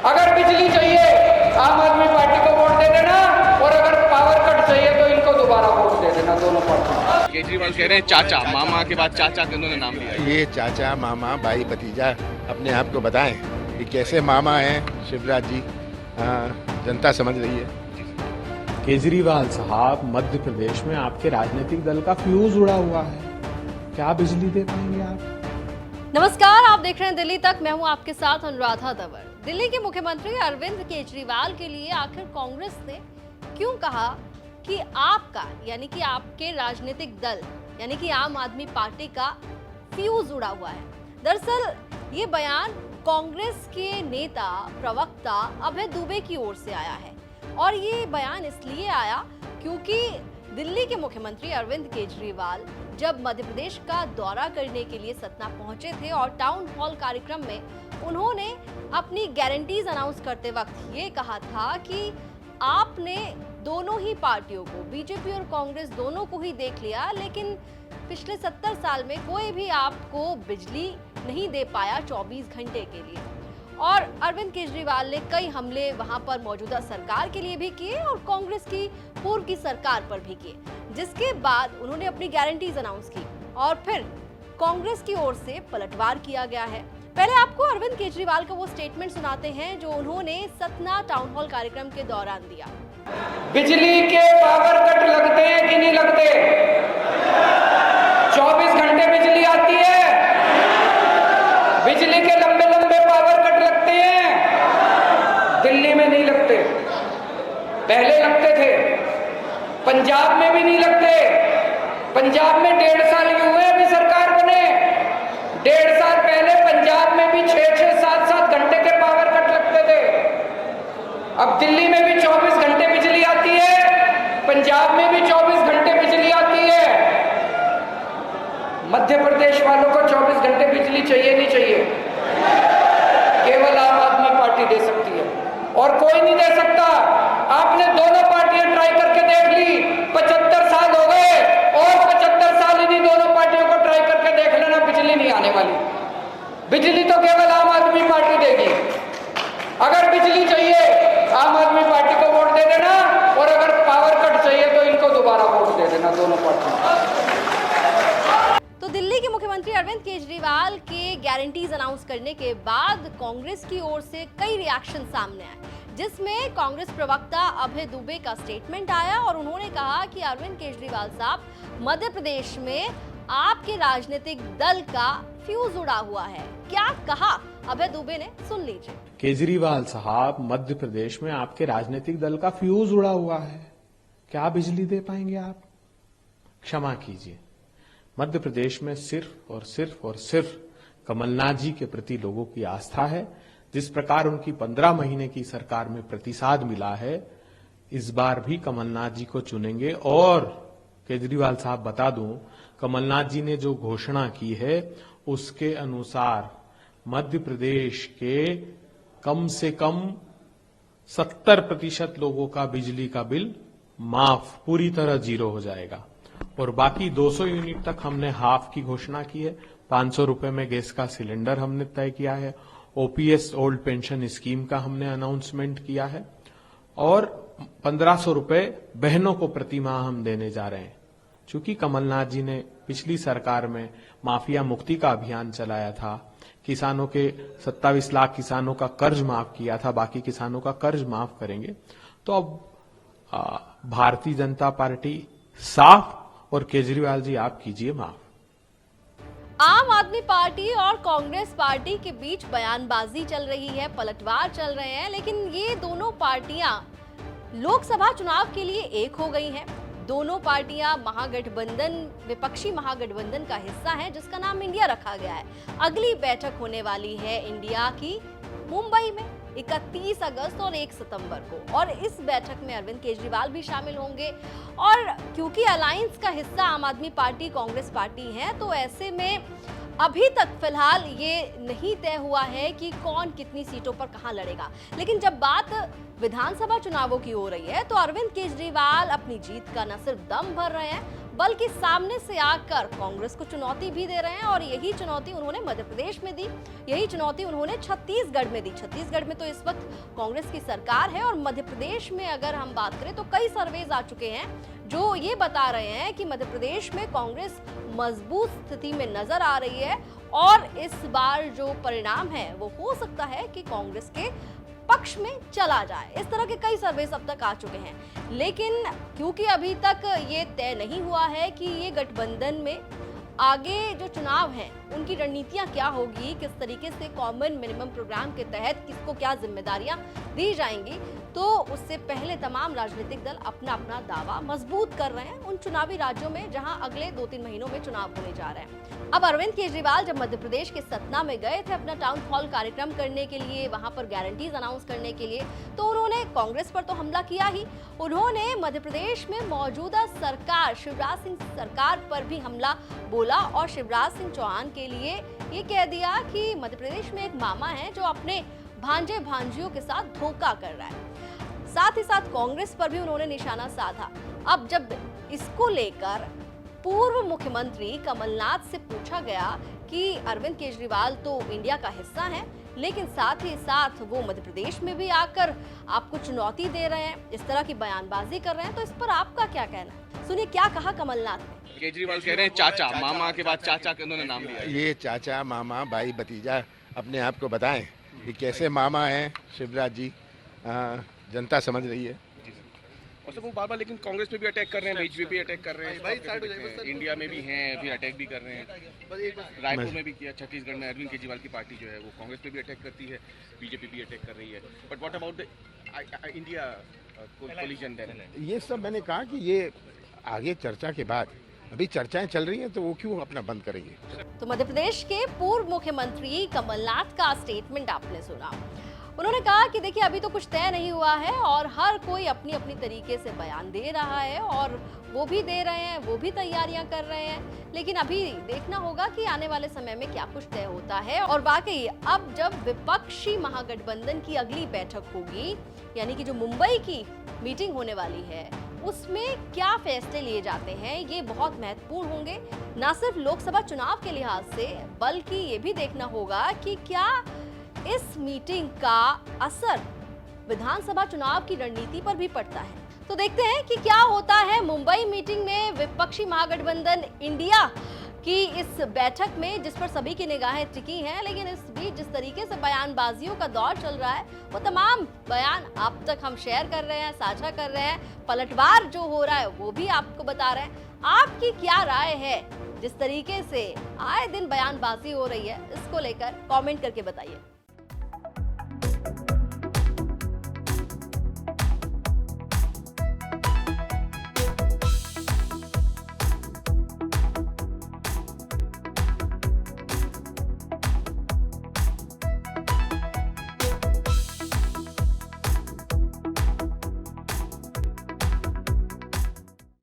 अगर बिजली चाहिए आम आदमी पार्टी को वोट दे देना, और अगर पावर कट चाहिए तो इनको दोबारा वोट दे देना, दोनों पार्टी। केजरीवाल कह रहे हैं चाचा, मामा के बाद चाचा के उन्होंने नाम लिया। ये चाचा मामा भाई भतीजा अपने आप को बताएं कि कैसे मामा हैं शिवराज जी। जनता समझ रही है। केजरीवाल साहब, मध्य प्रदेश में आपके राजनीतिक दल का फ्यूज उड़ा हुआ है, क्या बिजली दे पाएंगे आप? नमस्कार, आप देख रहे हैं दिल्ली तक। मैं हूं आपके साथ अनुराधा तंवर। दिल्ली के मुख्यमंत्री अरविंद केजरीवाल के लिए आखिर कांग्रेस ने क्यों कहा कि आपका यानी कि आपके राजनीतिक दल यानी कि आम आदमी पार्टी का फ्यूज उड़ा हुआ है? दरअसल ये बयान कांग्रेस के नेता प्रवक्ता अभय दुबे की ओर से आया है, और ये बयान इसलिए आया क्योंकि दिल्ली के मुख्यमंत्री अरविंद केजरीवाल जब मध्य प्रदेश का दौरा करने के लिए सतना पहुंचे थे और टाउन हॉल कार्यक्रम में उन्होंने अपनी गारंटीज अनाउंस करते वक्त ये कहा था कि आपने दोनों ही पार्टियों को, बीजेपी और कांग्रेस दोनों को ही देख लिया, लेकिन पिछले 70 साल में कोई भी आपको बिजली नहीं दे पाया 24 घंटे के लिए। और अरविंद केजरीवाल ने कई हमले वहां पर मौजूदा सरकार के लिए भी किए और कांग्रेस की पूर्व की सरकार पर भी किए, जिसके बाद उन्होंने अपनी गारंटीज अनाउंस की और फिर कांग्रेस की ओर से पलटवार किया गया है। पहले आपको अरविंद केजरीवाल का वो स्टेटमेंट सुनाते हैं जो उन्होंने सतना टाउन हॉल कार्यक्रम के दौरान दिया। बिजली के पावर कट लगते हैं कि नहीं लगते? 24 घंटे बिजली आती है। बिजली के लंबे लंबे पावर कट लगते हैं, दिल्ली में नहीं लगते। पहले लगते थे, पंजाब में भी नहीं लगते। पंजाब में 1.5 साल ही हुए अभी सरकार बने। 1.5 साल पहले पंजाब में भी 6-6, 7-7 घंटे के पावर कट लगते थे। अब दिल्ली में भी 24 घंटे बिजली आती है, पंजाब में भी 24 घंटे बिजली आती है। मध्य प्रदेश वालों को 24 घंटे बिजली चाहिए नहीं चाहिए? केवल आम आदमी पार्टी दे सकती है और कोई नहीं दे सकता। आपने दोनों पार्टियां ट्राई करके देख ली, 75 साल हो गए और 75 साल इन्हीं दोनों पार्टियों को ट्राई करके देख लेना, बिजली नहीं आने वाली। बिजली तो केवल आम आदमी पार्टी देगी। अगर बिजली चाहिए आम आदमी पार्टी को वोट दे देना, और अगर पावर कट चाहिए तो इनको दोबारा वोट दे देना, दोनों पार्टी। तो दिल्ली के मुख्यमंत्री अरविंद केजरीवाल के गारंटीज अनाउंस करने के बाद कांग्रेस की ओर से कई रिएक्शन सामने आए, जिसमें कांग्रेस प्रवक्ता अभय दुबे का स्टेटमेंट आया और उन्होंने कहा कि अरविंद केजरीवाल साहब, मध्य प्रदेश में आपके राजनीतिक दल का फ्यूज उड़ा हुआ है। क्या कहा अभय दुबे ने, सुन लीजिए। केजरीवाल साहब, मध्य प्रदेश में आपके राजनीतिक दल का फ्यूज उड़ा हुआ है, क्या बिजली दे पाएंगे आप? क्षमा कीजिए, मध्य प्रदेश में सिर्फ और सिर्फ और सिर्फ कमलनाथ जी के प्रति लोगों की आस्था है। जिस प्रकार उनकी 15 महीने की सरकार में प्रतिसाद मिला है, इस बार भी कमलनाथ जी को चुनेंगे। और केजरीवाल साहब, बता दूं, कमलनाथ जी ने जो घोषणा की है उसके अनुसार मध्य प्रदेश के कम से कम 70% लोगों का बिजली का बिल माफ, पूरी तरह जीरो हो जाएगा। और बाकी 200 यूनिट तक हमने हाफ की घोषणा की है। 500 रुपए में गैस का सिलेंडर हमने तय किया है। ओपीएस, ओल्ड पेंशन स्कीम का हमने अनाउंसमेंट किया है, और 1500 रुपए बहनों को प्रति माह हम देने जा रहे हैं। चूंकि कमलनाथ जी ने पिछली सरकार में माफिया मुक्ति का अभियान चलाया था, किसानों के 27 लाख किसानों का कर्ज माफ किया था, बाकी किसानों का कर्ज माफ करेंगे। तो अब भारतीय जनता पार्टी साफ, और केजरीवाल जी आप कीजिए माफ। आम आदमी पार्टी और कांग्रेस पार्टी के बीच बयानबाजी चल रही है, पलटवार चल रहे हैं, लेकिन ये दोनों पार्टियां लोकसभा चुनाव के लिए एक हो गई हैं। दोनों पार्टियां महागठबंधन, विपक्षी महागठबंधन का हिस्सा हैं, जिसका नाम इंडिया रखा गया है। अगली बैठक होने वाली है इंडिया की मुंबई में 31 अगस्त और 1 सितंबर को, और इस बैठक में अरविंद केजरीवाल भी शामिल होंगे। और क्योंकि अलायंस का हिस्सा आम आदमी पार्टी, कांग्रेस पार्टी है, तो ऐसे में अभी तक फिलहाल ये नहीं तय हुआ है कि कौन कितनी सीटों पर कहां लड़ेगा, लेकिन जब बात विधानसभा चुनावों की हो रही है तो अरविंद केजरीवाल अपनी जीत का न सिर्फ दम भर रहे हैं बल्कि सामने से आकर कांग्रेस को चुनौती भी दे रहे हैं। और यही चुनौती उन्होंने मध्य प्रदेश में दी, यही चुनौती उन्होंने छत्तीसगढ़ में दी। छत्तीसगढ़ में तो इस वक्त कांग्रेस की सरकार है और मध्य प्रदेश में अगर हम बात करें तो कई सर्वेज आ चुके हैं जो ये बता रहे हैं कि मध्य प्रदेश में कांग्रेस मजबूत स्थिति में नजर आ रही है और इस बार जो परिणाम है वो हो सकता है कि कांग्रेस के पक्ष में चला जाए। इस तरह के कई सर्वेस अब तक आ चुके हैं, लेकिन क्योंकि अभी तक ये तय नहीं हुआ है कि ये गठबंधन में आगे जो चुनाव हैं उनकी रणनीतियां क्या होगी, किस तरीके से कॉमन मिनिमम प्रोग्राम के तहत किसको क्या जिम्मेदारियां दी जाएंगी, तो उससे पहले तमाम राजनीतिक दल अपना अपना दावा मजबूत कर रहे हैं उन चुनावी राज्यों में जहां अगले 2-3 महीनों में चुनाव होने जा रहे हैं। अब अरविंद केजरीवाल जब मध्य प्रदेश के सतना में गए थे अपना टाउन हॉल कार्यक्रम करने के लिए, वहां पर गारंटीज अनाउंस करने के लिए, तो उन्होंने कांग्रेस पर तो हमला किया ही, उन्होंने मध्य प्रदेश में मौजूदा सरकार शिवराज सिंह सरकार पर भी हमला बोला और शिवराज सिंह चौहान के लिए ये कह दिया कि मध्य प्रदेश में एक मामा है जो अपने भांजे भांजियों के साथ धोखा कर रहा है। साथ ही साथ कांग्रेस पर भी उन्होंने निशाना साधा। अब जब इसको लेकर पूर्व मुख्यमंत्री कमलनाथ से पूछा गया कि अरविंद केजरीवाल तो इंडिया का हिस्सा हैं, लेकिन साथ ही साथ वो मध्य प्रदेश में भी आकर आपको चुनौती दे रहे हैं, इस तरह की बयानबाजी कर रहे हैं, तो इस पर आपका क्या कहना है? सुनिए क्या कहा कमलनाथ ने। केजरीवाल कह रहे हैं चाचा, मामा के बाद चाचा के उन्होंने नाम लिया है। ये चाचा मामा भाई भतीजा अपने आप को बताएं कि कैसे मामा हैं शिवराज जी, जनता समझ रही है। और सब वो बार बार लेकिन कांग्रेस पे भी अटैक कर रहे हैं, बीजेपी पे अटैक कर रहे हैं, इंडिया में भी हैं, फिर अटैक भी कर रहे हैं, रायपुर में भी किया, छत्तीसगढ़ में अरविंद केजरीवाल की पार्टी जो है वो कांग्रेस पे भी अटैक करती है, बीजेपी भी अटैक कर रही है। But what about the India collision then? ये सब मैंने कहा कि ये आगे चर्चा के बाद, अभी चर्चाएं चल रही हैं तो वो क्यों अपना बंद करेंगे। तो मध्य प्रदेश के पूर्व मुख्यमंत्री कमलनाथ का स्टेटमेंट आपने सुना। उन्होंने कहा कि देखिए अभी तो कुछ तय नहीं हुआ है और हर कोई अपनी अपनी तरीके से बयान दे रहा है और वो भी दे रहे हैं, वो भी तैयारियां कर रहे हैं, लेकिन अभी देखना होगा कि आने वाले समय में क्या कुछ तय होता है। और वाकई अब जब विपक्षी महागठबंधन की अगली बैठक होगी, यानी कि जो मुंबई की मीटिंग होने वाली है, उसमें क्या फैसले लिए जाते हैं ये बहुत महत्वपूर्ण होंगे, न सिर्फ लोकसभा चुनाव के लिहाज से बल्कि ये भी देखना होगा कि क्या इस मीटिंग का असर विधानसभा चुनाव की रणनीति पर भी पड़ता है। तो देखते हैं कि क्या होता है मुंबई मीटिंग में विपक्षी महागठबंधन इंडिया की इस बैठक में, जिस पर सभी की निगाहें टिकी हैं। लेकिन इस बीच जिस तरीके से बयानबाजियों का दौर चल रहा है वो तमाम बयान अब तक हम शेयर कर रहे हैं, साझा कर रहे हैं, पलटवार जो हो रहा है वो भी आपको बता रहे हैं। आपकी क्या राय है जिस तरीके से आए दिन बयानबाजी हो रही है, इसको लेकर कमेंट करके बताइए।